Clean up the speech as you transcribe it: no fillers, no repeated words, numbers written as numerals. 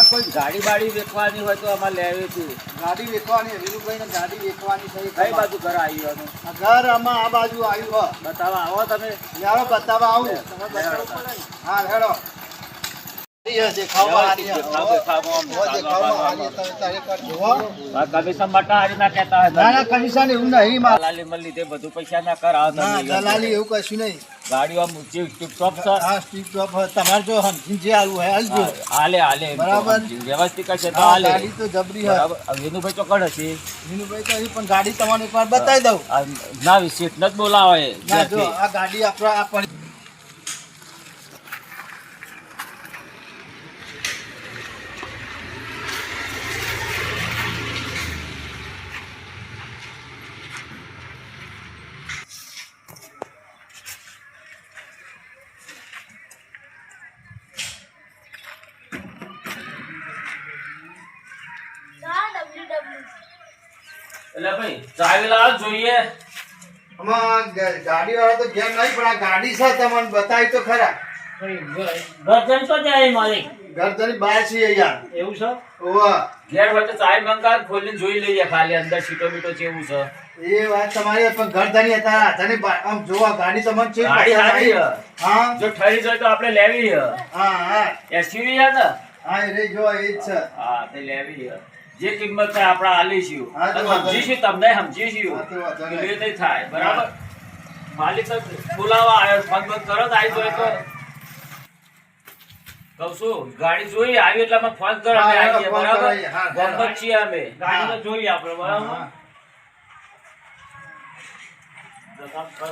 કોઈ ગાડી બાડી વેચવાની હોય તો અમારે લેવી હતી. ગાડી વેચવાની વિનુભાઈ ને ગાડી વેચવાની છે. કઈ બાજુ ઘર આવ્યું? ઘર આમાં આ બાજુ આવ્યું. બતાવવા આવો તમે. યારો બતાવવા આવું. હા હેડો. બધું પૈસા ના કરાવ. દલાલી એવું કશું નહીં. ગાડીઓ ટીપટોપ છે. હા ટીપટોપ તમારે જો સમજીને જે આલવું હોય હાલજો. હાલે બરાબર વ્યવસ્થિત છે તો હાલે. ગાડી તો જબરી હે. વિનુભાઈ તો કણ હશે. વિનુભાઈ તો અહીં પણ ગાડી તમને એકવાર બતાવી દઉં. ના વિશેષ નથી બોલાવે. જો આ ગાડી આપણા એટલે ભાઈ ચાવી લાવ જોઈએ. આમાં ગાડી વાળા તો ઘેર નહીં પણ આ ગાડી છે તમને બતાવી તો ખરા. ગરદન તો જાય મારી. ઘરથી બહાર છીએ યાર. એવું છે? ઓવા ઘેર હોય તો ચાવી મંગાવ ખોલીને જોઈ લઈએ ખાલી અંદર સીટો બીટો કેવું છે. એ વાત તમારી પણ ઘરધાની હતા તને આમ જોવા ગાડી તમને છે. ગાડી સારી છે. હા જો ઠરી જાય તો આપણે લેવી છે. હા હા એસયુવી છે ને? હા એ રે જો એ જ છે. હા તે લેવી છે. જે કિંમત થાય આપણે આલીશું. હા, તો વાંધો સમજીશું તમને સમજીશું. હા, તો વાંધો નહીં. એ નહીં થાય બરાબર. માલિક તો બોલાવા આવ્યો ફોન બંધ કરો તો આવી જાય તો કહું છું ગાડી જોઈ આવી એટલે અમે ફોન કરો અમે હા, આવીએ ફોન બરાબર. કરાવીએ. હા, ગમત છીએ અમે ગાડી તો હા. જોઈએ આપણે બરાબર. હા. તો કામ કરો.